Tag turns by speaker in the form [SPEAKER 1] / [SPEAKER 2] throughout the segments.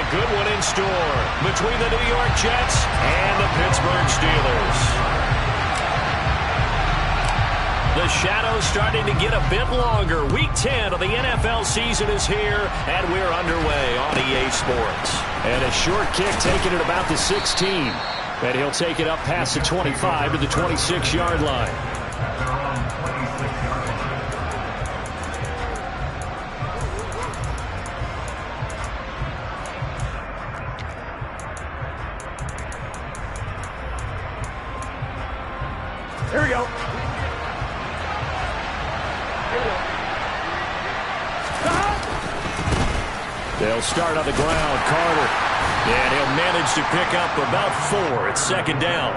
[SPEAKER 1] good one in store between the New York Jets and the Pittsburgh Steelers. The shadow's starting to get a bit longer. Week 10 of the NFL season is here, and we're underway on EA Sports. And a short kick taken at about the 16. And he'll take it up past the 25 to the 26-yard line.
[SPEAKER 2] Here we go.
[SPEAKER 1] They'll start on the ground. Carter. And he'll manage to pick up about 4 at second down.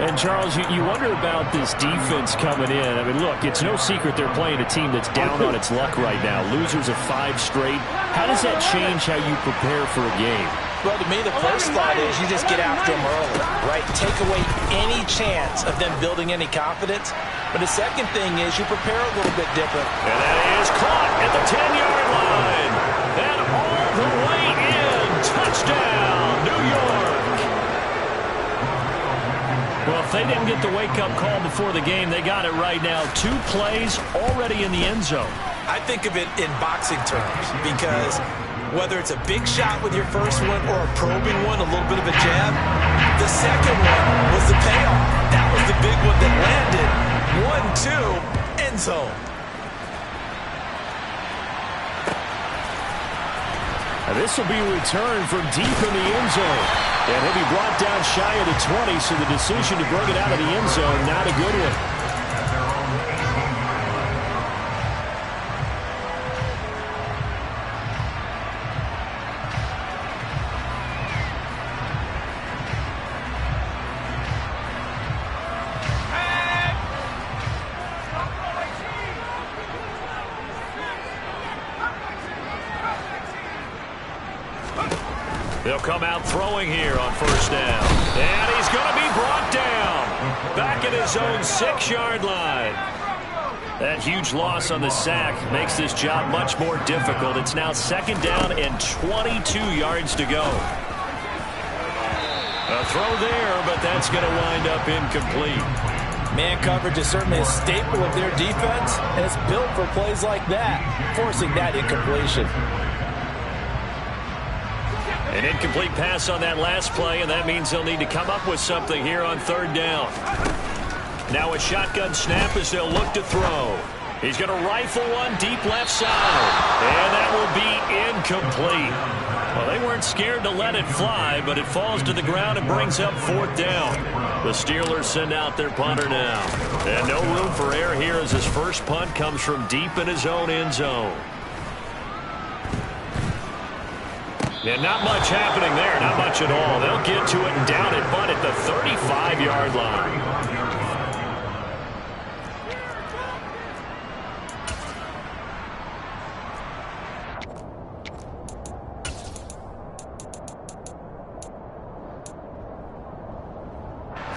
[SPEAKER 3] And, Charles, you wonder about this defense coming in. I mean, look, it's no secret they're playing a team that's down on its luck right now. Losers of 5 straight. How does that change how you prepare for a game?
[SPEAKER 2] Well, to me, the first thought is you just get after them early, right? Take away any chance of them building any confidence. But the second thing is you prepare a little bit different.
[SPEAKER 1] And that is caught at the 10-yard line. And all the way in. Touchdown, New York.
[SPEAKER 3] Well, if they didn't get the wake-up call before the game, they got it right now. 2 plays already in the end zone.
[SPEAKER 2] I think of it in boxing terms because whether it's a big shot with your first one or a probing one, a little bit of a jab, the second one was the payoff. That was the big one that landed. 1-2, end zone.
[SPEAKER 3] Now this will be a return from deep in the end zone. And he'll be brought down shy of the 20, so the decision to bring it out of the end zone, not a good one.
[SPEAKER 1] They'll come out throwing here on first down. And he's going to be brought down. Back at his own 6-yard line. That huge loss on the sack makes this job much more difficult. It's now second down and 22 yards to go. A throw there, but that's going to wind up incomplete.
[SPEAKER 2] Man coverage is certainly a staple of their defense, and it's built for plays like that, forcing that incompletion.
[SPEAKER 1] An incomplete pass on that last play, and that means they'll need to come up with something here on third down. Now a shotgun snap as they'll look to throw. He's going to rifle one deep left side, and that will be incomplete. Well, they weren't scared to let it fly, but it falls to the ground and brings up fourth down. The Steelers send out their punter now. And no room for error here as his first punt comes from deep in his own end zone. And not much happening there, not much at all. They'll get to it and down it, but at the 35-yard line.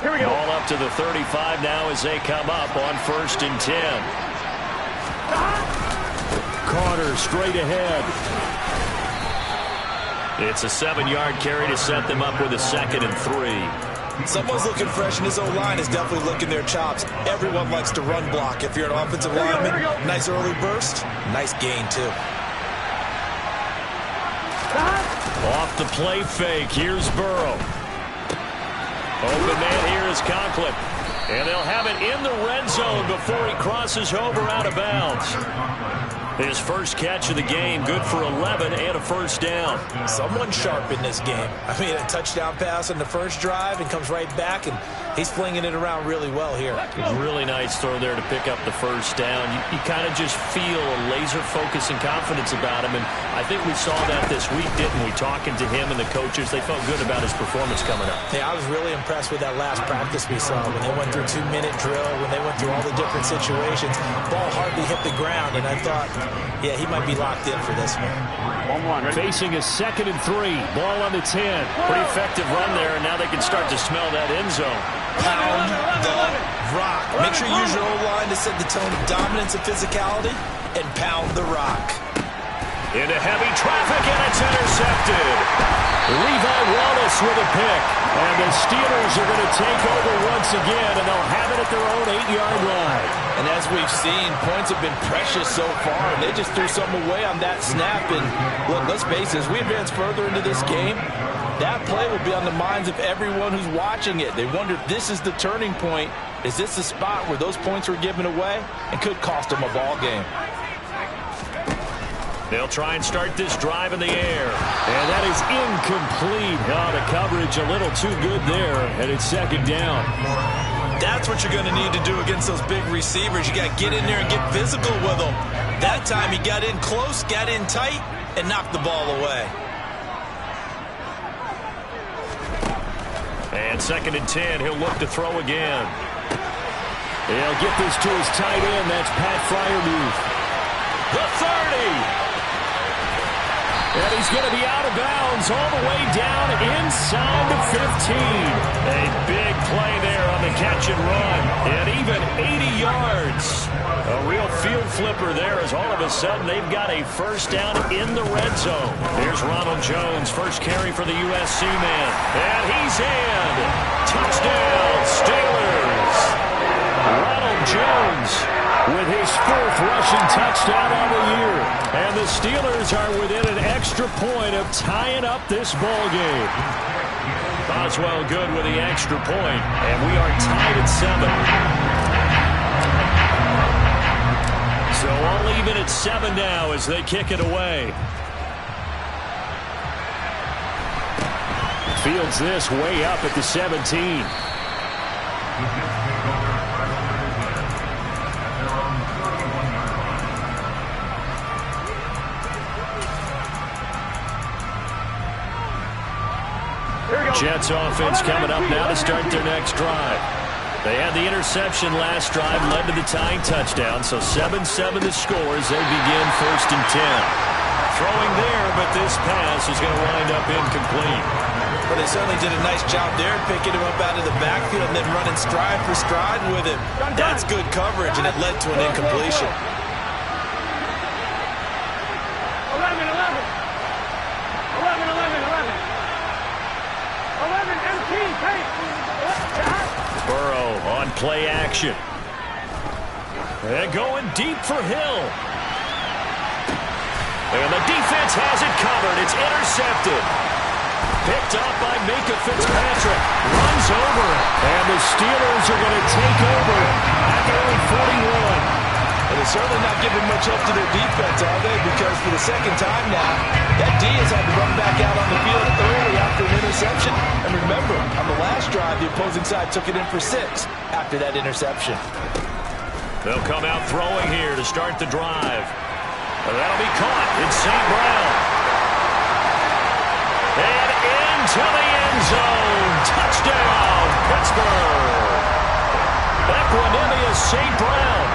[SPEAKER 3] Here we go.
[SPEAKER 1] Ball up to the 35 now as they come up on 1st and 10.
[SPEAKER 3] Carter straight ahead.
[SPEAKER 1] It's a 7-yard carry to set them up with a 2nd and 3.
[SPEAKER 2] Someone's looking fresh, and his O-line is definitely licking their chops. Everyone likes to run block. If you're an offensive lineman, nice early burst, nice gain, too.
[SPEAKER 1] Off the play fake, here's Burrow. Open man here is Conklin. And they'll have it in the red zone before he crosses over out of bounds. His first catch of the game, good for 11 and a first down.
[SPEAKER 2] Someone sharp in this game. I mean, a touchdown pass on the first drive and comes right back, and he's flinging it around really well here.
[SPEAKER 1] Really nice throw there to pick up the first down. You kind of just feel a laser focus and confidence about him, and I think we saw that this week, didn't we? Talking to him and the coaches, they felt good about his performance coming up.
[SPEAKER 2] Yeah, I was really impressed with that last practice we saw when they went through 2-minute drill, when they went through all the different situations. Ball hardly hit the ground, and I thought, yeah, he might be locked in for this one.
[SPEAKER 3] Facing a 2nd and 3. Ball on the 10.
[SPEAKER 1] Pretty effective run there, and now they can start to smell that end zone.
[SPEAKER 2] Pound the rock. Make sure you use your O-line to set the tone of dominance and physicality, and pound the rock.
[SPEAKER 1] Into heavy traffic, and it's intercepted. Levi Wallace with a pick. And the Steelers are going to take over once again, and they'll have it at their own 8-yard line.
[SPEAKER 2] And as we've seen, points have been precious so far, and they just threw something away on that snap. And look, let's face it, as we advance further into this game, that play will be on the minds of everyone who's watching it. They wonder if this is the turning point. Is this the spot where those points were given away and could cost them a ball game?
[SPEAKER 1] They'll try and start this drive in the air. And that is incomplete. Oh, the coverage a little too good there, and it's second down.
[SPEAKER 2] That's what you're going to need to do against those big receivers. You got to get in there and get physical with them. That time he got in close, got in tight, and knocked the ball away.
[SPEAKER 1] And 2nd and 10, he'll look to throw again. He'll get this to his tight end. That's Pat Freiermuth. The 30. And he's going to be out of bounds all the way down inside the 15. A big play there on the catch and run. And even 80 yards. A real field flipper there as all of a sudden they've got a first down in the red zone. Here's Ronald Jones, first carry for the USC man. And he's in. Touchdown, Steelers. Ronald Jones with his 4th rushing touchdown on the year. And the Steelers are within an extra point of tying up this ball game. Boswell good with the extra point, and we are tied at 7. So all even at 7 now as they kick it away. Fields this way up at the 17. Jets offense coming up now to start their next drive. They had the interception last drive, led to the tying touchdown, so 7-7 the score as they begin 1st and 10. Throwing there, but this pass is going to wind up incomplete.
[SPEAKER 2] But they certainly did a nice job there, picking him up out of the backfield and then running stride for stride with him. That's good coverage, and it led to an incompletion.
[SPEAKER 4] 11, 18, take.
[SPEAKER 1] Burrow on play action. And going deep for Hill. And the defense has it covered. It's intercepted. Picked up by Minka Fitzpatrick. Runs over it. And the Steelers are going to take over at their own 41.
[SPEAKER 2] And they're certainly not giving much up to their defense, are they? Because for the second time now, that D has had to run back out on the field early after an interception. And remember, on the last drive, the opposing side took it in for 6 after that interception.
[SPEAKER 1] They'll come out throwing here to start the drive. And that'll be caught. It's St. Brown. And into the end zone. Touchdown, Pittsburgh. Equanimous St. Brown.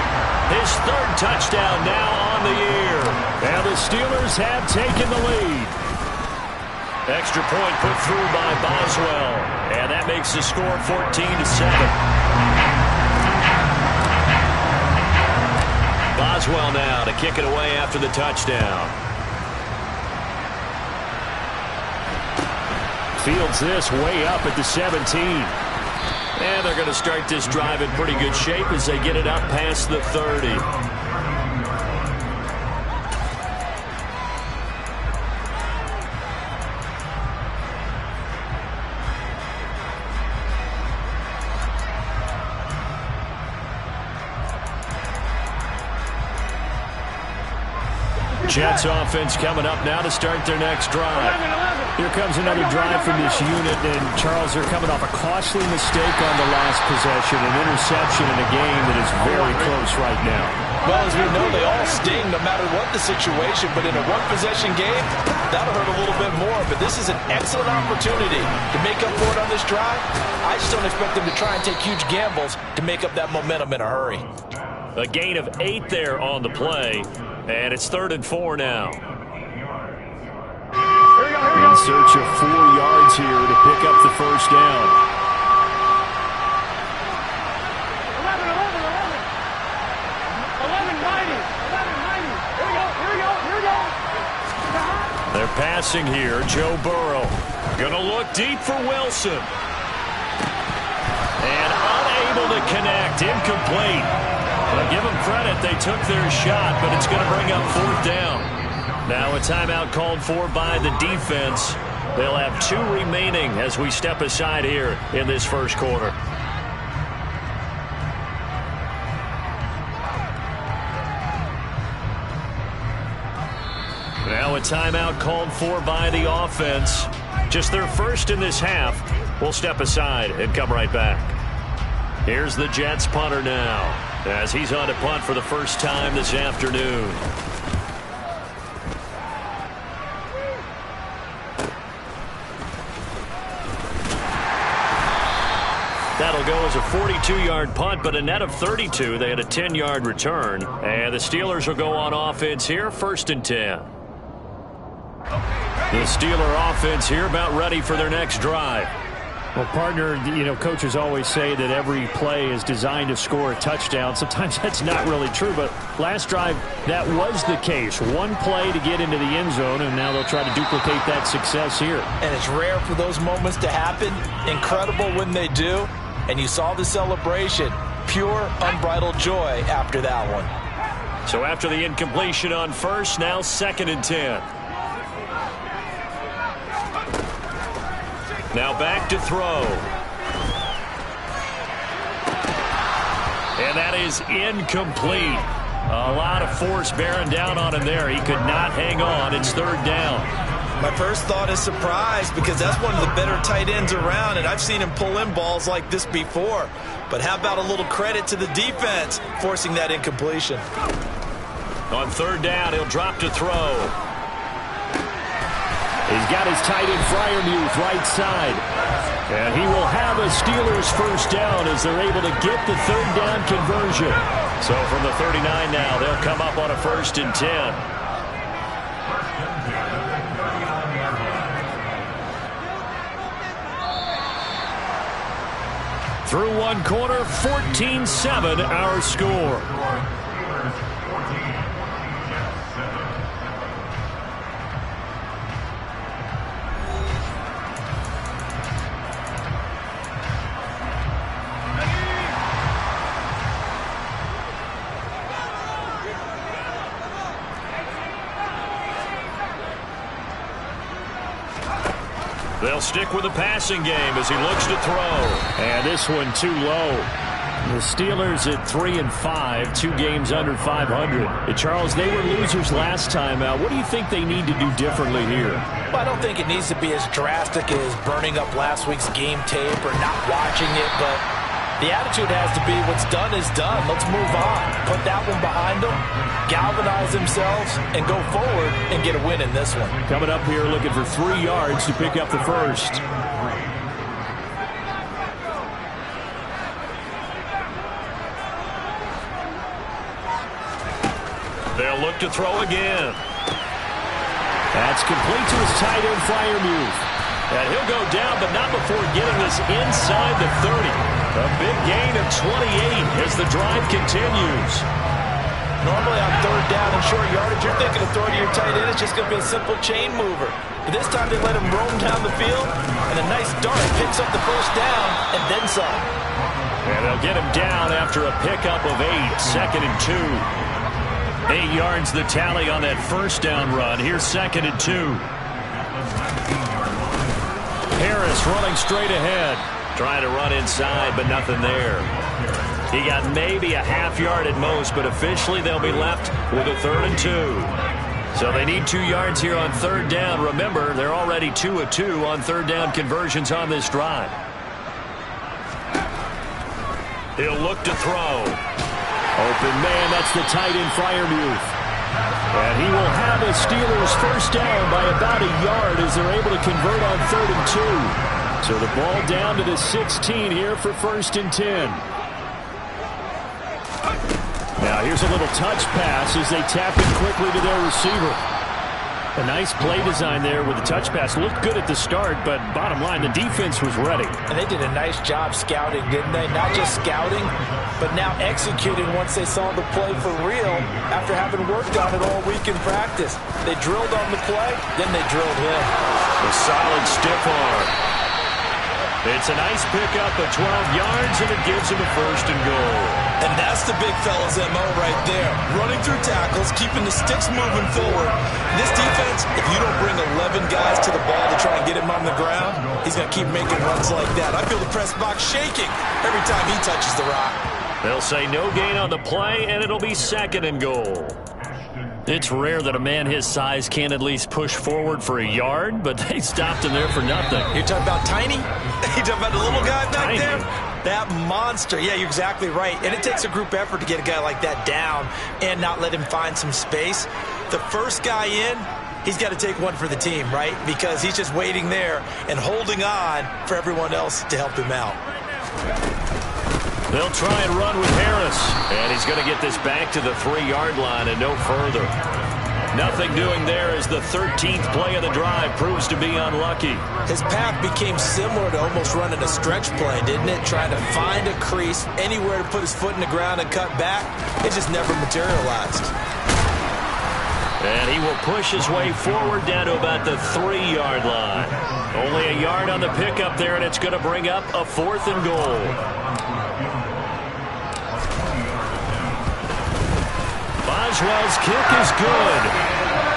[SPEAKER 1] His 3rd touchdown now on the year. And the Steelers have taken the lead. Extra point put through by Boswell. And that makes the score 14-7. Boswell now to kick it away after the touchdown. Fields this way up at the 17. And they're going to start this drive in pretty good shape as they get it up past the 30. Jets offense coming up now to start their next drive. Here comes another drive from this unit, and Charles, they're coming off a costly mistake on the last possession, an interception in a game that is very close right now.
[SPEAKER 2] Well, as we know, they all sting no matter what the situation, but in a one-possession game, that'll hurt a little bit more. But this is an excellent opportunity to make up for it on this drive. I just don't expect them to try and take huge gambles to make up that momentum in a hurry.
[SPEAKER 1] A gain of 8 there on the play, and it's 3rd and 4 now.
[SPEAKER 3] In search of 4 yards here to pick up the first down.
[SPEAKER 4] 11, 90. Here we go.
[SPEAKER 1] They're passing here. Joe Burrow. Gonna look deep for Wilson. And unable to connect. Incomplete. Well, give them credit. They took their shot, but it's going to bring up 4th down. Now a timeout called for by the defense. They'll have 2 remaining as we step aside here in this first quarter. Now a timeout called for by the offense. Just their first in this half. We'll step aside and come right back. Here's the Jets punter now as he's on to punt for the first time this afternoon. That'll go as a 42-yard punt, but a net of 32. They had a 10-yard return. And the Steelers will go on offense here, 1st and 10. The Steeler offense here about ready for their next drive.
[SPEAKER 3] Well, partner, coaches always say that every play is designed to score a touchdown. Sometimes that's not really true, but last drive, that was the case. One play to get into the end zone, and now they'll try to duplicate that success here.
[SPEAKER 2] And it's rare for those moments to happen. Incredible when they do. And you saw the celebration. Pure, unbridled joy after that one.
[SPEAKER 1] So after the incompletion on first, now 2nd and 10. Now back to throw. And that is incomplete. A lot of force bearing down on him there. He could not hang on. It's 3rd down.
[SPEAKER 2] My first thought is surprise because that's one of the better tight ends around, and I've seen him pull in balls like this before. But how about a little credit to the defense forcing that incompletion?
[SPEAKER 1] On 3rd down, he'll drop to throw.
[SPEAKER 3] He's got his tight end Freiermuth right side. And he will have a Steelers first down as they're able to get the 3rd down conversion.
[SPEAKER 1] So from the 39 now, they'll come up on a 1st and 10. Through one quarter, 14-7 our score. They'll stick with the passing game as he looks to throw.
[SPEAKER 3] And this one too low. The Steelers at 3-5, 2 games under 500. Charles, they were losers last time out. What do you think they need to do differently here?
[SPEAKER 2] Well, I don't think it needs to be as drastic as burning up last week's game tape or not watching it, but the attitude has to be what's done is done. Let's move on. Put that one behind them, galvanize themselves, and go forward and get a win in this one.
[SPEAKER 3] Coming up here looking for 3 yards to pick up the first.
[SPEAKER 1] They'll look to throw again.
[SPEAKER 3] That's complete to his tight end Freiermuth.
[SPEAKER 1] And he'll go down, but not before getting this inside the 30. A big gain of 28 as the drive continues.
[SPEAKER 2] Normally on 3rd down and short yardage, you're thinking of throwing to your tight end. It's just going to be a simple chain mover. But this time they let him roam down the field, and a nice dart picks up the first down and then some.
[SPEAKER 1] And they'll get him down after a pickup of 8, 2nd and 2. 8 yards the tally on that first down run. Here's 2nd and 2. Harris running straight ahead. Trying to run inside, but nothing there. He got maybe a half yard at most, but officially they'll be left with a 3rd and 2. So they need 2 yards here on 3rd down. Remember, they're already 2 of 2 on 3rd down conversions on this drive. He'll look to throw.
[SPEAKER 3] Open man, that's the tight end Freiermuth. And he will have a Steelers first down by about a yard as they're able to convert on 3rd and 2. So the ball down to the 16 here for 1st and 10. Now here's a little touch pass as they tap it quickly to their receiver. A nice play design there with the touch pass. Looked good at the start, but bottom line, the defense was ready.
[SPEAKER 2] And they did a nice job scouting, didn't they? Not just scouting, but now executing once they saw the play for real after having worked on it all week in practice. They drilled on the play, then they drilled him.
[SPEAKER 1] A solid stiff arm. It's a nice pickup of 12 yards, and it gives him a 1st and goal.
[SPEAKER 2] And that's the big fella's MO right there. Running through tackles, keeping the sticks moving forward. This defense, if you don't bring 11 guys to the ball to try and get him on the ground, he's going to keep making runs like that. I feel the press box shaking every time he touches the rock.
[SPEAKER 1] They'll say no gain on the play, and it'll be 2nd and goal. It's rare that a man his size can't at least push forward for a yard, but they stopped him there for nothing.
[SPEAKER 2] You're talking about Tiny? You're talking about the little guy back
[SPEAKER 1] Tiny.
[SPEAKER 2] there? That monster. Yeah, you're exactly right. And it takes a group effort to get a guy like that down and not let him find some space. The first guy in, he's got to take one for the team, right? Because he's just waiting there and holding on for everyone else to help him out.
[SPEAKER 1] They'll try and run with Harris. And he's going to get this back to the 3-yard line and no further. Nothing doing there as the 13th play of the drive proves to be unlucky.
[SPEAKER 2] His path became similar to almost running a stretch play, didn't it? Trying to find a crease, anywhere to put his foot in the ground and cut back. It just never materialized.
[SPEAKER 1] And he will push his way forward down to about the 3-yard line. Only a yard on the pickup there, and it's going to bring up a 4th and goal. Boswell's kick is good.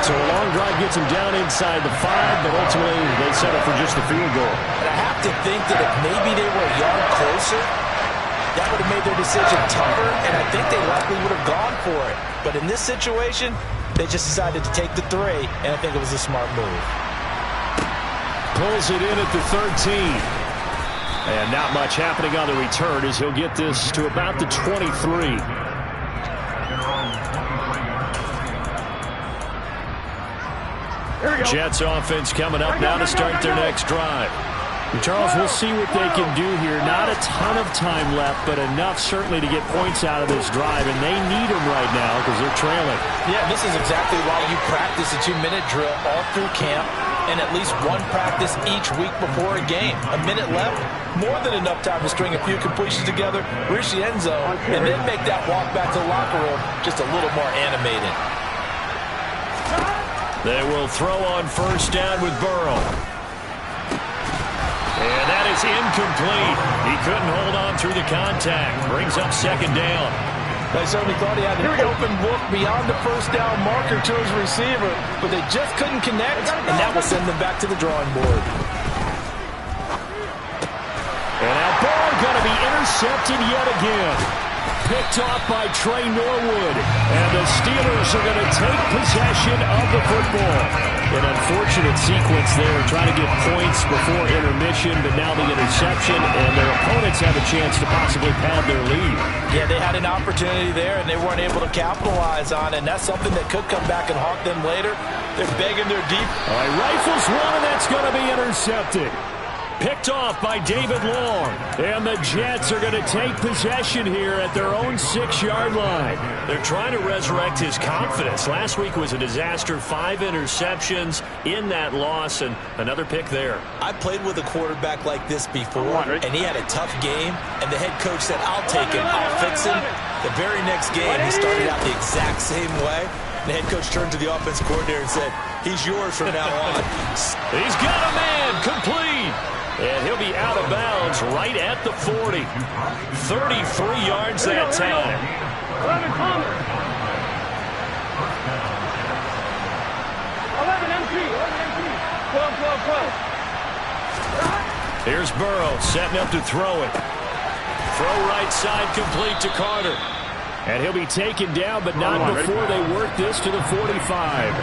[SPEAKER 3] So a long drive gets him down inside the 5, but ultimately they settle for just the field goal.
[SPEAKER 2] And I have to think that if maybe they were a yard closer, that would have made their decision tougher, and I think they likely would have gone for it. But in this situation, they just decided to take the 3, and I think it was a smart move.
[SPEAKER 3] Pulls it in at the 13. And not much happening on the return as he'll get this to about the 23.
[SPEAKER 1] Jets offense coming up now to start their next drive.
[SPEAKER 3] And Charles, we'll see what they can do here. Not a ton of time left, but enough certainly to get points out of this drive, and they need them right now because they're trailing.
[SPEAKER 2] Yeah, this is exactly why you practice a 2-minute drill all through camp and at least one practice each week before a game. A minute left, more than enough time to string a few completions together, reach the end zone, and then make that walk back to the locker room just a little more animated.
[SPEAKER 1] They will throw on 1st down with Burrow. And that is incomplete. He couldn't hold on through the contact. Brings up 2nd down.
[SPEAKER 2] They certainly thought he had an open book beyond the 1st down marker to his receiver, but they just couldn't connect, and that will send them back to the drawing board.
[SPEAKER 3] And now ball going to be intercepted yet again. Picked off by Trey Norwood. And the Steelers are going to take possession of the football. An unfortunate sequence there, trying to get points before intermission, but now the interception, and their opponents have a chance to possibly pad their lead.
[SPEAKER 2] Yeah, they had an opportunity there, and they weren't able to capitalize on it, and that's something that could come back and haunt them later. They're begging their deep.
[SPEAKER 3] All right, rifles one, and that's going to be intercepted. Picked off by David Long. And the Jets are going to take possession here at their own 6-yard line.
[SPEAKER 1] They're trying to resurrect his confidence. Last week was a disaster. 5 interceptions in that loss, and another pick there.
[SPEAKER 2] I played with a quarterback like this before, and he had a tough game, and the head coach said, I'll take him, I'll fix him. The very next game, he started out the exact same way. The head coach turned to the offensive coordinator and said, he's yours from now on.
[SPEAKER 1] He's got a man, complete. And he'll be out of bounds right at the 40. 33 yards that time.
[SPEAKER 4] 11 Palmer. 11 MP. 12.
[SPEAKER 1] Here's Burrow setting up to throw it. Throw right side complete to Carter.
[SPEAKER 3] And he'll be taken down, but not before they work this to the 45.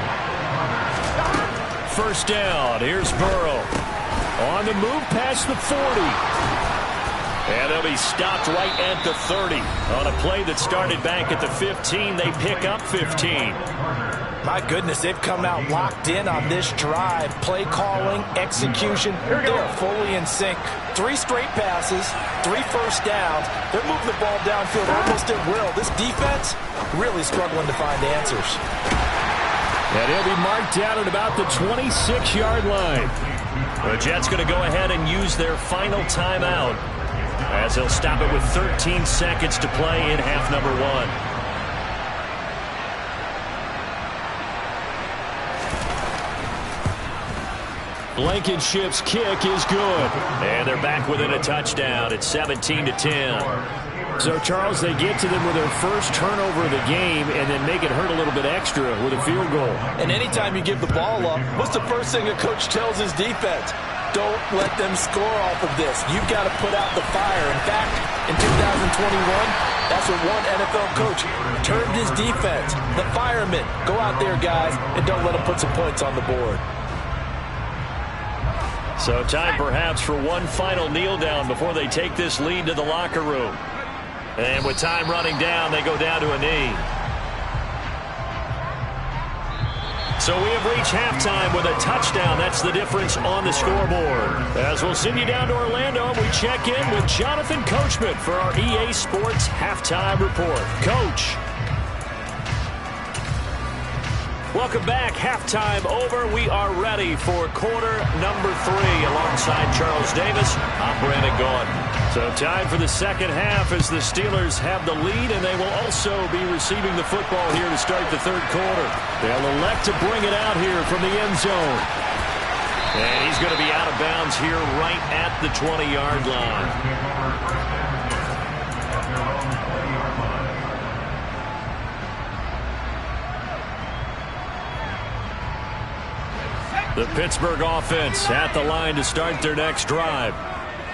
[SPEAKER 1] 1st down. Here's Burrow. On the move past the 40. And they'll be stopped right at the 30. On a play that started back at the 15, they pick up 15.
[SPEAKER 2] My goodness, they've come out locked in on this drive. Play calling, execution, they're fully in sync. 3 straight passes, 3 first downs. They're moving the ball downfield almost at will. This defense really struggling to find answers.
[SPEAKER 3] And he'll be marked down at about the 26-yard line.
[SPEAKER 1] The Jets going to go ahead and use their final timeout, as they'll stop it with 13 seconds to play in half number 1.
[SPEAKER 3] Blankenship's kick is good.
[SPEAKER 1] And they're back within a touchdown. It's 17-10.
[SPEAKER 3] So, Charles, they get to them with their first turnover of the game and then make it hurt a little bit extra with a field goal.
[SPEAKER 2] And anytime you give the ball up, what's the first thing a coach tells his defense? Don't let them score off of this. You've got to put out the fire. In fact, in 2021, that's what one NFL coach termed his defense. The firemen. Go out there, guys, and don't let them put some points on the board.
[SPEAKER 1] So time perhaps for one final kneel down before they take this lead to the locker room. And with time running down, they go down to a knee. So we have reached halftime with a touchdown. That's the difference on the scoreboard. As we'll send you down to Orlando, we check in with Jonathan Coachman for our EA Sports Halftime Report. Coach. Welcome back. Halftime over. We are ready for quarter number 3. Alongside Charles Davis, I'm Brandon Gaudin. So time for the second half as the Steelers have the lead, and they will also be receiving the football here to start the third quarter. They'll elect to bring it out here from the end zone. And he's going to be out of bounds here right at the 20-yard line. The Pittsburgh offense at the line to start their next drive.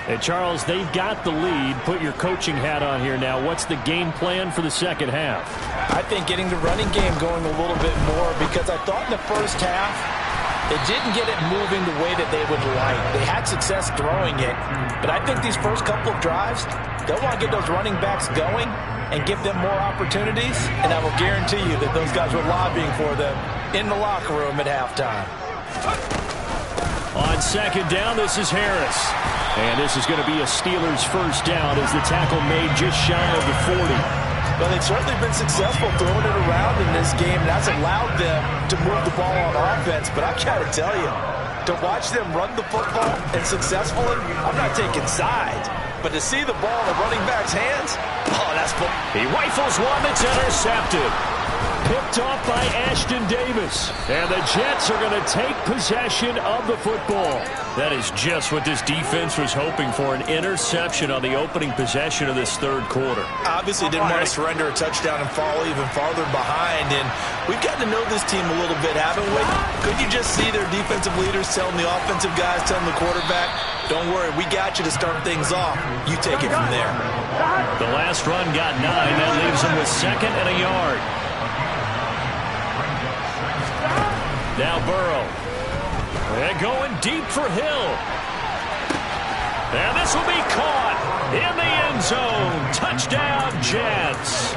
[SPEAKER 1] And, Charles, they've got the lead. Put your coaching hat on here now. What's the game plan for the second half?
[SPEAKER 2] I think getting the running game going a little bit more, because I thought in the first half they didn't get it moving the way that they would like. They had success throwing it, but I think these first couple of drives, they'll want to get those running backs going and give them more opportunities, and I will guarantee you that those guys were lobbying for them in the locker room at halftime.
[SPEAKER 1] On second down, this is Harris.
[SPEAKER 3] And this is going to be a Steelers first down as the tackle made just shy of the 40.
[SPEAKER 2] Well, they've certainly been successful throwing it around in this game, and that's allowed them to move the ball on offense. But I got to tell you, to watch them run the football and successfully, I'm not taking sides, but to see the ball in the running back's hands, oh, that's fun.
[SPEAKER 1] He rifles one that's intercepted.
[SPEAKER 3] Picked off by Ashton Davis.
[SPEAKER 1] And the Jets are going to take possession of the football. That is just what this defense was hoping for, an interception on the opening possession of this third quarter.
[SPEAKER 2] Obviously didn't want to surrender a touchdown and fall even farther behind. And we've gotten to know this team a little bit, haven't we? Could you just see their defensive leaders telling the offensive guys, telling the quarterback, don't worry, we got you to start things off. You take it from there.
[SPEAKER 1] The last run got 9. That leaves them with 2nd and a yard. Now Burrow. And going deep for Hill. And this will be caught in the end zone. Touchdown, Jets.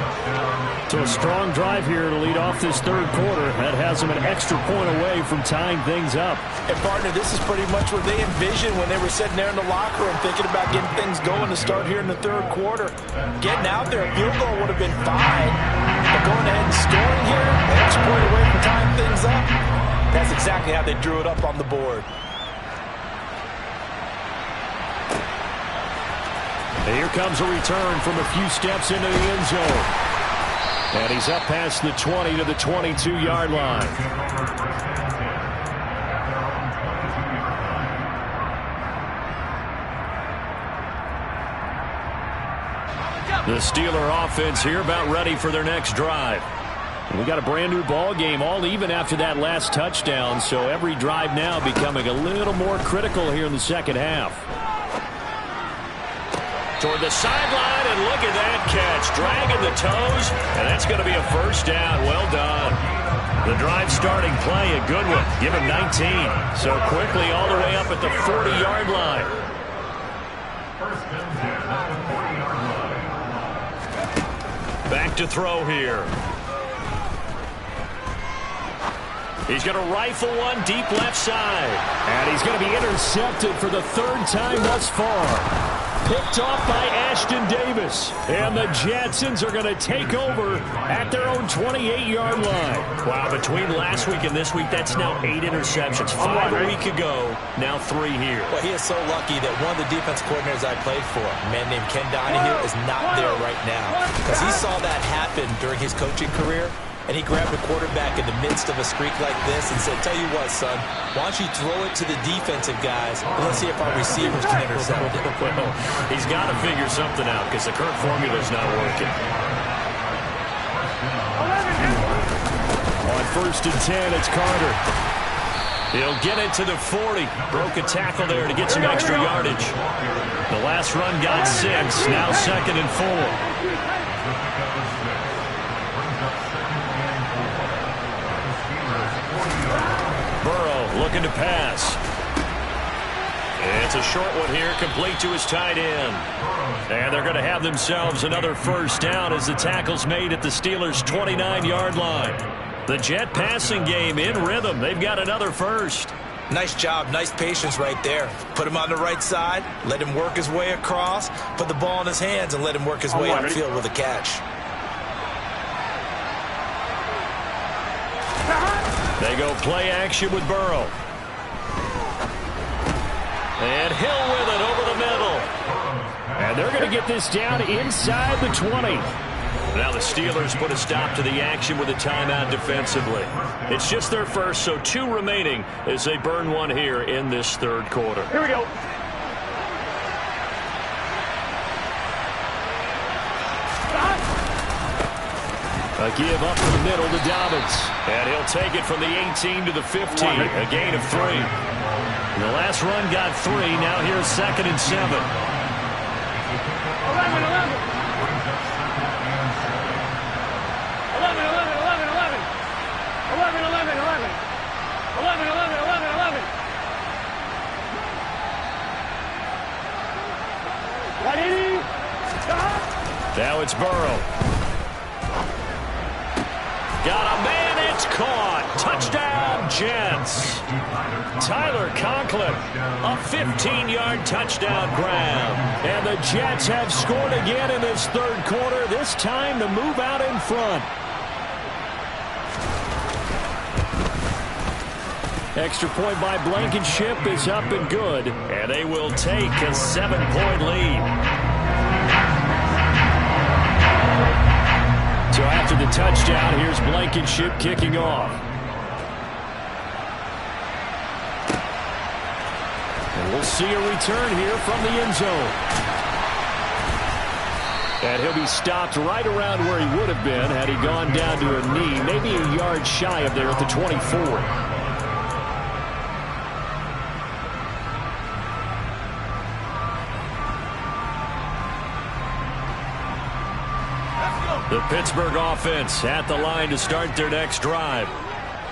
[SPEAKER 3] So a strong drive here to lead off this third quarter. That has them an extra point away from tying things up.
[SPEAKER 2] And, partner, this is pretty much what they envisioned when they were sitting there in the locker room thinking about getting things going to start here in the third quarter. Getting out there, a field goal would have been fine. But going ahead and scoring here, an extra point away from tying things up, that's exactly how they drew it up on the board.
[SPEAKER 3] And here comes a return from a few steps into the end zone. And he's up past the 20 to the 22-yard line.
[SPEAKER 1] The Steeler offense here about ready for their next drive.
[SPEAKER 3] We got a brand new ball game, all even after that last touchdown, so every drive now becoming a little more critical here in the second half.
[SPEAKER 1] Toward the sideline, and look at that catch, dragging the toes, and that's going to be a first down. Well done. The drive starting play, a good one. Give him 19. So quickly all the way up at the 40-yard line. Back to throw here. He's going to rifle one deep left side.
[SPEAKER 3] And he's going to be intercepted for the third time thus far. Picked off by Ashton Davis. And the Jetsons are going to take over at their own 28-yard line.
[SPEAKER 1] Wow, between last week and this week, that's now 8 interceptions. 5 a week ago, now 3 here.
[SPEAKER 2] Well, he is so lucky that one of the defense coordinators I played for, a man named Ken Donahue, is not there right now. Because he saw that happen during his coaching career, and he grabbed a quarterback in the midst of a streak like this and said, tell you what, son, why don't you throw it to the defensive guys, and let's see if our receivers can intercept it.
[SPEAKER 1] Well, he's got to figure something out because the current formula is not working.
[SPEAKER 3] On 1st and 10, it's Carter.
[SPEAKER 1] He'll get it to the 40. Broke a tackle there to get some extra yardage. The last run got 6. Now 2nd and 4. Looking to pass. It's a short one here, complete to his tight end. And they're going to have themselves another first down as the tackle's made at the Steelers' 29-yard line. The Jet passing game in rhythm. They've got another first.
[SPEAKER 2] Nice job, nice patience right there. Put him on the right side, let him work his way across, put the ball in his hands, and let him work his way upfield with a catch.
[SPEAKER 1] They go play action with Burrow. And Hill with it over the middle.
[SPEAKER 3] And they're going to get this down inside the 20.
[SPEAKER 1] Now the Steelers put a stop to the action with a timeout defensively. It's just their first, so 2 remaining as they burn one here in this 3rd quarter.
[SPEAKER 4] Here we go.
[SPEAKER 3] A give up in the middle to Dobbins.
[SPEAKER 1] And he'll take it from the 18 to the 15, a gain of 3. The last run got 3, now here's 2nd and 7.
[SPEAKER 4] 11, 11. 11, 11, 11, 11. 11, 11, 11. 11, 11, 11, 11.
[SPEAKER 1] Now it's Burrow. Got a man, it's caught. Touchdown, Jets. Tyler Conklin, a 15-yard touchdown grab.
[SPEAKER 3] And the Jets have scored again in this 3rd quarter, this time to move out in front. Extra point by Blankenship is up and good.
[SPEAKER 1] And they will take a 7-point lead.
[SPEAKER 3] So after the touchdown, here's Blankenship kicking off. And we'll see a return here from the end zone. And he'll be stopped right around where he would have been had he gone down to a knee, maybe a yard shy of there at the 24.
[SPEAKER 1] The Pittsburgh offense at the line to start their next drive.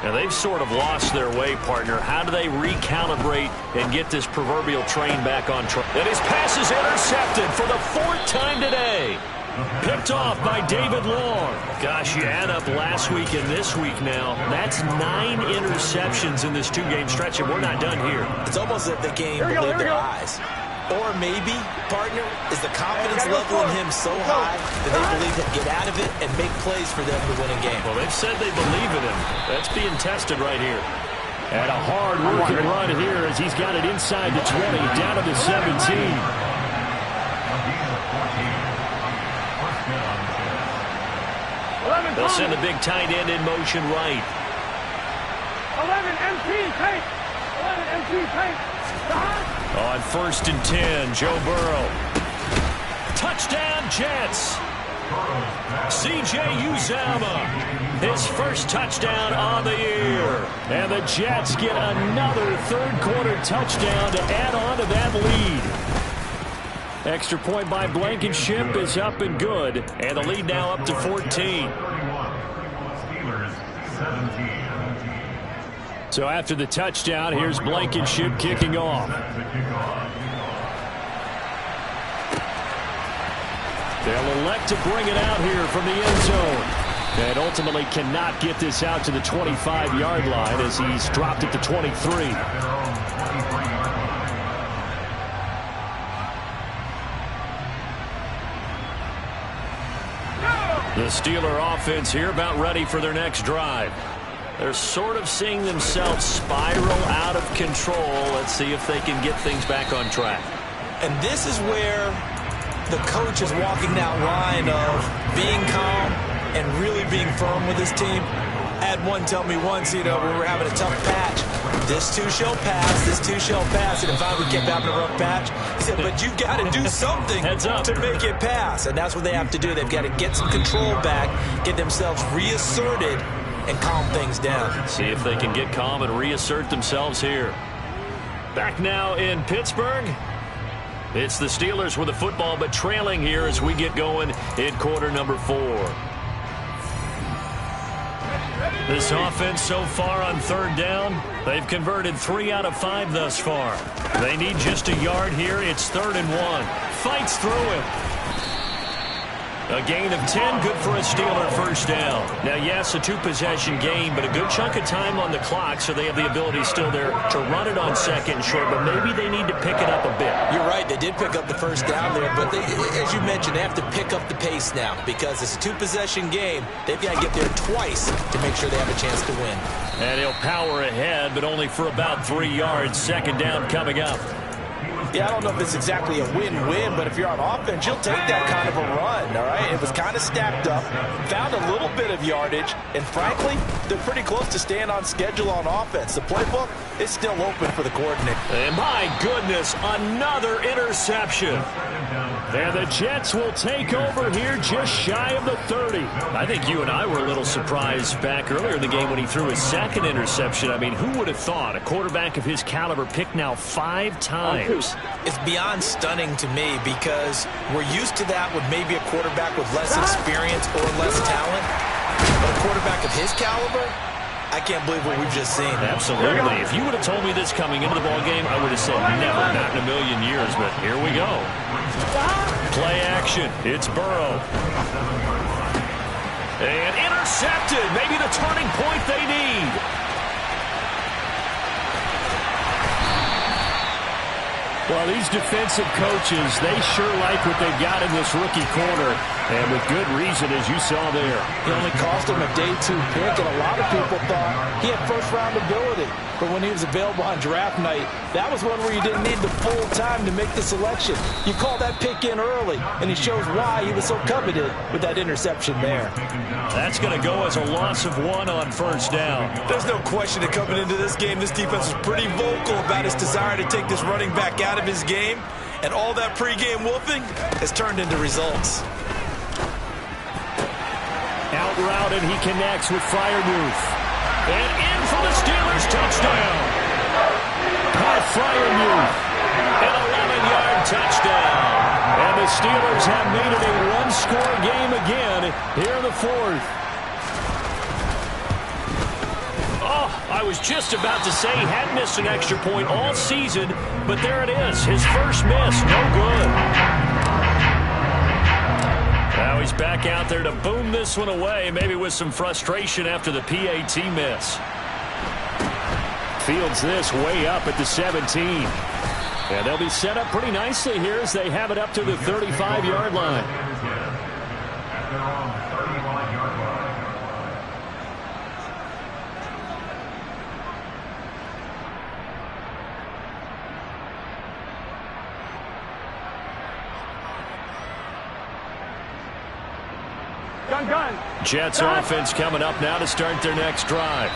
[SPEAKER 1] And they've sort of lost their way, partner. How do they recalibrate and get this proverbial train back on track? And his pass is intercepted for the 4th time today. Picked off by David Long. Gosh, you add up last week and this week now. That's 9 interceptions in this 2-game stretch, and we're not done here.
[SPEAKER 2] It's almost as if they can't even believe their eyes. Or maybe, partner, is the confidence level in him so high that they believe he'll get out of it and make plays for them to win a game.
[SPEAKER 1] Well, they've said they believe in him. That's being tested right here.
[SPEAKER 3] And a hard-working run here as he's got it inside the 20, down to the 17.
[SPEAKER 1] They'll send the big tight end in motion right.
[SPEAKER 4] 11 MT tight. 11 MT tight.
[SPEAKER 1] On 1st and 10, Joe Burrow. Touchdown, Jets. C.J. Uzomah, his first touchdown on the year.
[SPEAKER 3] And the Jets get another 3rd quarter touchdown to add on to that lead. Extra point by Blankenship is up and good.
[SPEAKER 1] And the lead now up to 14.
[SPEAKER 3] So after the touchdown, here's Blankenship kicking off. They'll elect to bring it out here from the end zone. And ultimately cannot get this out to the 25-yard line as he's dropped at the 23.
[SPEAKER 4] 11,
[SPEAKER 1] The Steeler offense here about ready for their next drive. They're sort of seeing themselves spiral out of control. Let's see if they can get things back on track.
[SPEAKER 2] And this is where the coach is walking that line of being calm and really being firm with his team. I had one tell me once, when we were having a tough patch, this too shall pass, this too shall pass. And if I would keep having a rough patch, he said, but you've got to do something to make it pass. And that's what they have to do. They've got to get some control back, get themselves reasserted, and calm things down.
[SPEAKER 1] See if they can get calm and reassert themselves here. Back now in Pittsburgh. It's the Steelers with the football, but trailing here as we get going in quarter number 4. This offense so far on third down, they've converted 3 out of 5 thus far. They need just a yard here. It's 3rd and 1. Fights through it. A gain of 10, good for a Steeler first down. Now, yes, a 2-possession game, but a good chunk of time on the clock, so they have the ability still there to run it on second and short, but maybe they need to pick it up a bit.
[SPEAKER 2] You're right, they did pick up the first down there, but as you mentioned, they have to pick up the pace now because it's a 2-possession game. They've got to get there twice to make sure they have a chance to win.
[SPEAKER 1] And he'll power ahead, but only for about 3 yards. Second down coming up.
[SPEAKER 2] Yeah, I don't know if it's exactly a win-win, but if you're on offense, you'll take that kind of a run, all right? It was kind of stacked up, found a little bit of yardage, and frankly, they're pretty close to staying on schedule on offense. The playbook is still open for the coordinator.
[SPEAKER 1] And my goodness, another interception. And the Jets will take over here just shy of the 30. I think you and I were a little surprised back earlier in the game when he threw his second interception. I mean, who would have thought a quarterback of his caliber picked now 5 times?
[SPEAKER 2] It's beyond stunning to me because we're used to that with maybe a quarterback with less experience or less talent. But a quarterback of his caliber, I can't believe what we've just seen.
[SPEAKER 1] Absolutely. If you would have told me this coming into the ballgame, I would have said never, not in a million years. But here we go. Play action. It's Burrow. And intercepted. Maybe the turning point they need.
[SPEAKER 3] Well, these defensive coaches, they sure like what they've got in this rookie corner, and with good reason, as you saw there.
[SPEAKER 2] He only cost him a day 2 pick, and a lot of people thought he had first-round ability. But when he was available on draft night, that was one where you didn't need the full time to make the selection. You call that pick in early, and he shows why he was so coveted with that interception there.
[SPEAKER 1] That's going to go as a loss of 1 on first down.
[SPEAKER 2] There's no question that coming into this game, this defense was pretty vocal about his desire to take this running back out of his game, and all that pregame whooping has turned into results.
[SPEAKER 3] Out route, and he connects with Freiermuth.
[SPEAKER 1] And in for the Steelers touchdown.
[SPEAKER 3] Pat Freiermuth.
[SPEAKER 1] An 11-yard touchdown.
[SPEAKER 3] And the Steelers have made it a 1-score game again here in the 4th.
[SPEAKER 1] I was just about to say he hadn't missed an extra point all season, but there it is. His first miss, no good. Now he's back out there to boom this one away, maybe with some frustration after the PAT miss.
[SPEAKER 3] Fields this way up at the 17. And they'll be set up pretty nicely here as they have it up to the 35-yard line.
[SPEAKER 1] Jets offense coming up now to start their next drive.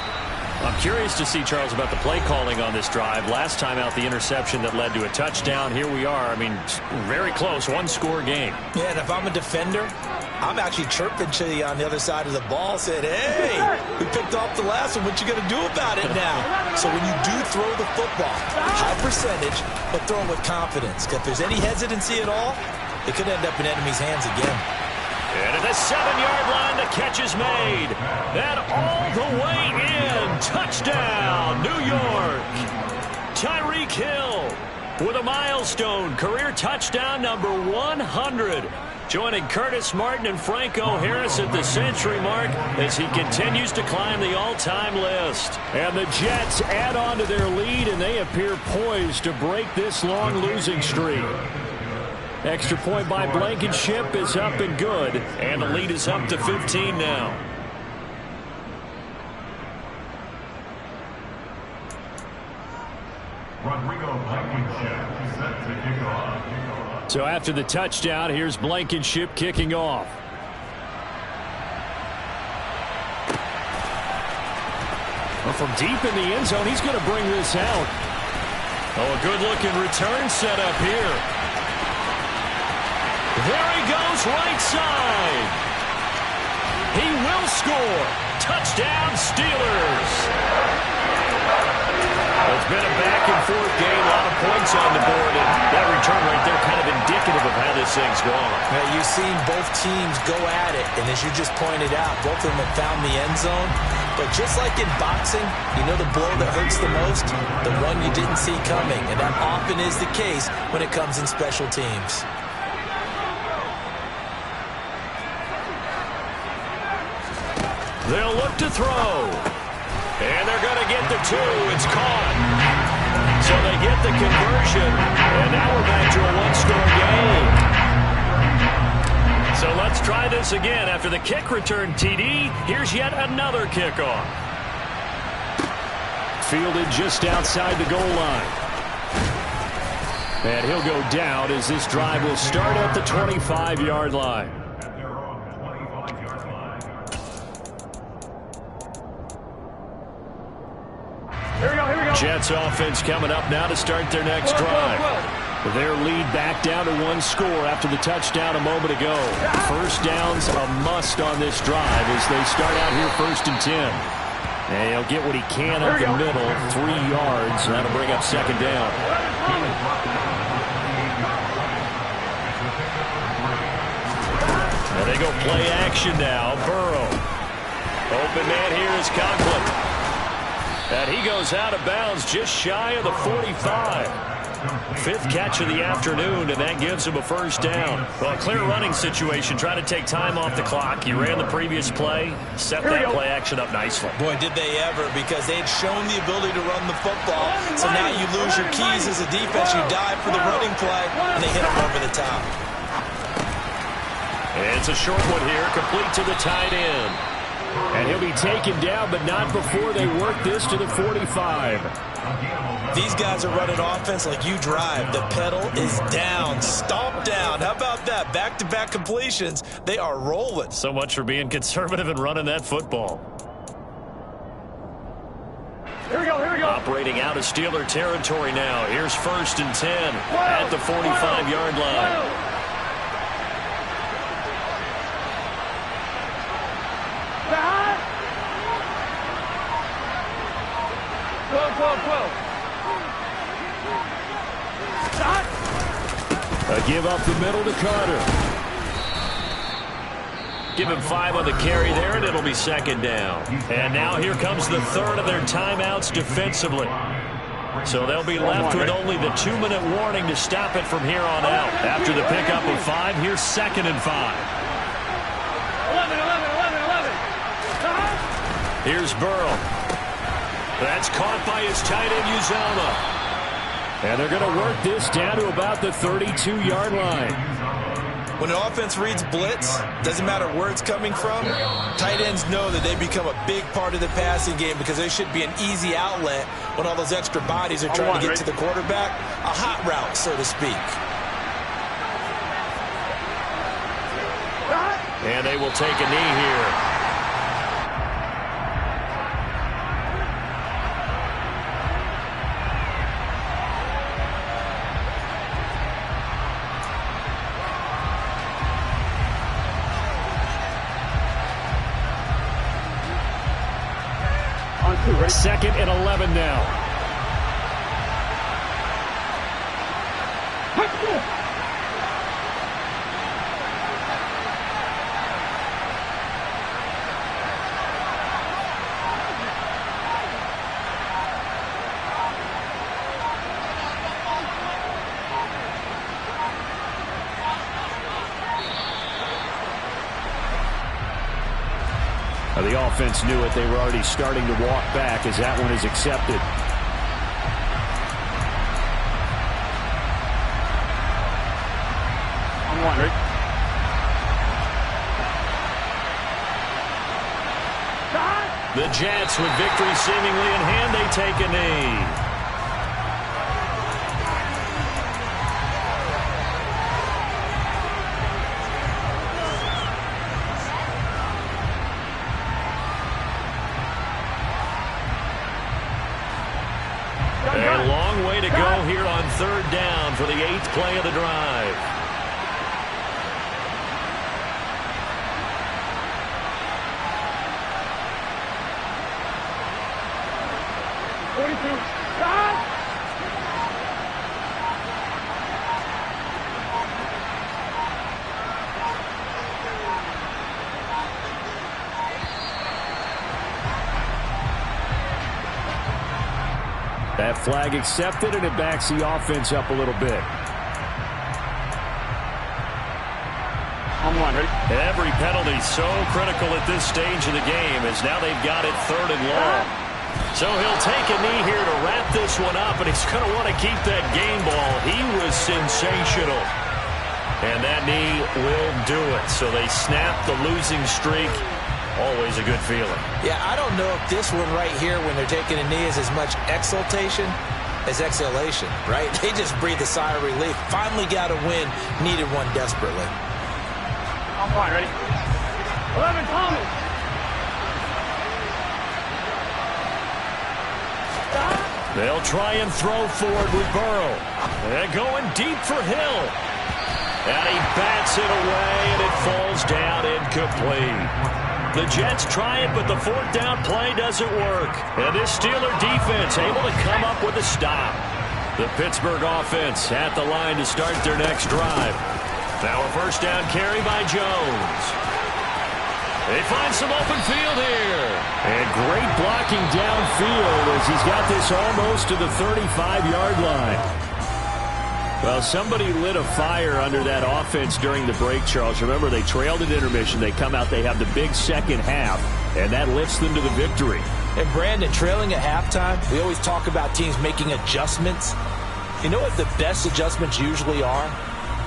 [SPEAKER 1] I'm curious to see, Charles, about the play calling on this drive. Last time out, the interception that led to a touchdown. Here we are. I mean, very close, 1-score game.
[SPEAKER 2] Yeah, and if I'm a defender, I'm actually chirping to you on the other side of the ball, saying, hey, we picked off the last one. What you going to do about it now? So when you do throw the football, high percentage, but throw it with confidence. If there's any hesitancy at all, it could end up in enemy's hands again.
[SPEAKER 1] And at the 7-yard line, the catch is made. And all the way in. Touchdown, New York. Tyreek Hill with a milestone. Career touchdown number 100. Joining Curtis Martin and Franco Harris at the century mark as he continues to climb the all-time list.
[SPEAKER 3] And the Jets add on to their lead, and they appear poised to break this long losing streak.
[SPEAKER 1] Extra point by Blankenship is up and good. And the lead is up to 15 now. So after the touchdown, here's Blankenship kicking off. Well, from deep in the end zone, he's going to bring this out. Oh, a good-looking return set up here. There he goes, right side. He will score. Touchdown, Steelers. It's been a back-and-forth game, a lot of points on the board, and that return right there kind of indicative of how this thing's gone.
[SPEAKER 2] Now, you've seen both teams go at it, and as you just pointed out, both of them have found the end zone. But just like in boxing, you know the blow that hurts the most? The one you didn't see coming, and that often is the case when it comes in special teams.
[SPEAKER 1] They'll look to throw. And they're going to get the 2. It's caught. So they get the conversion. And now we're back to a one-score game. So let's try this again. After the kick return, TD, here's yet another kickoff. Fielded just outside the goal line. And he'll go down as this drive will start at the 25-yard line. Jets offense coming up now to start their next drive. Their lead back down to 1 score after the touchdown a moment ago. First down's a must on this drive as they start out here 1st and 10. And he'll get what he can up the middle, 3 yards. And that'll bring up 2nd down. And they go play action now. Burrow. Open man here is Conklin. And he goes out of bounds just shy of the 45. 5th catch of the afternoon, and that gives him a first down. Well, a clear running situation, trying to take time off the clock. You ran the previous play, set that play action up nicely.
[SPEAKER 2] Boy, did they ever, because they had shown the ability to run the football. So now you lose your keys as a defense. You dive for the running play, and they hit him over the top.
[SPEAKER 1] And it's a short one here, complete to the tight end. And he'll be taken down, but not before they work this to the 45.
[SPEAKER 2] These guys are running offense like you drive. The pedal is down, stomp down. How about that? Back-to-back completions. They are rolling.
[SPEAKER 1] So much for being conservative and running that football.
[SPEAKER 4] Here we go.
[SPEAKER 1] Operating out of Steeler territory now. Here's 1st and 10 at the 45-yard line. A give up the middle to Carter. Give him 5 on the carry there, and it'll be 2nd down. And now here comes the 3rd of their timeouts defensively. So they'll be left with only the 2-minute warning to stop it from here on out. After the pickup of 5, here's 2nd and 5.
[SPEAKER 4] 11.
[SPEAKER 1] Here's Burrow. That's caught by his tight end, Uzomah. And they're going to work this down to about the 32-yard line.
[SPEAKER 2] When an offense reads blitz, doesn't matter where it's coming from, tight ends know that they become a big part of the passing game because they should be an easy outlet when all those extra bodies are trying to get to the quarterback. A hot route, so to speak.
[SPEAKER 1] And they will take a knee here. Second and 11 now. The offense knew it. They were already starting to walk back as that one is accepted.
[SPEAKER 4] On one. Ready?
[SPEAKER 1] The Jets, with victory seemingly in hand, they take a knee. A long way to go here on third down for the 8th play of the drive. That flag accepted, and it backs the offense up a little bit.
[SPEAKER 4] On one. Ready?
[SPEAKER 1] Every penalty so critical at this stage of the game, as now they've got it 3rd and long. So he'll take a knee here to wrap this one up, and he's going to want to keep that game ball. He was sensational. And that knee will do it. So they snap the losing streak. Always a good feeling.
[SPEAKER 2] Yeah, I don't know if this one right here, when they're taking a knee, is as much exultation as exhalation, right? They just breathe a sigh of relief. Finally got a win. Needed one desperately.
[SPEAKER 4] On one. Ready? 11, Thomas.
[SPEAKER 1] They'll try and throw forward with Burrow. They're going deep for Hill. And he bats it away, and it falls down incomplete. The Jets try it, but the 4th down play doesn't work. And this Steeler defense able to come up with a stop. The Pittsburgh offense at the line to start their next drive. Now a 1st down carry by Jones. They find some open field here. And great blocking downfield as he's got this almost to the 35-yard line. Well, somebody lit a fire under that offense during the break, Charles. Remember, they trailed at intermission. They come out, they have the big second half, and that lifts them to the victory.
[SPEAKER 2] And Brandon, trailing at halftime, we always talk about teams making adjustments. You know what the best adjustments usually are?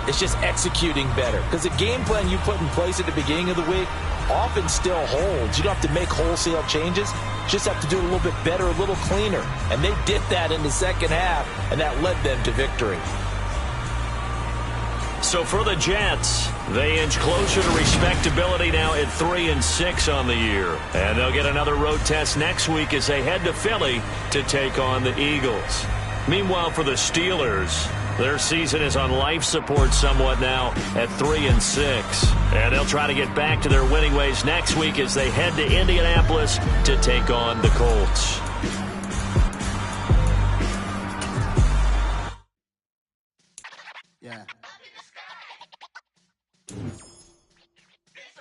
[SPEAKER 2] It's just executing better. Because the game plan you put in place at the beginning of the week often still holds. You don't have to make wholesale changes. You just have to do it a little bit better, a little cleaner. And they did that in the second half, and that led them to victory.
[SPEAKER 1] So for the Jets, they inch closer to respectability now at 3-6 on the year. And they'll get another road test next week as they head to Philly to take on the Eagles. Meanwhile, for the Steelers, their season is on life support somewhat now at 3-6. And they'll try to get back to their winning ways next week as they head to Indianapolis to take on the Colts.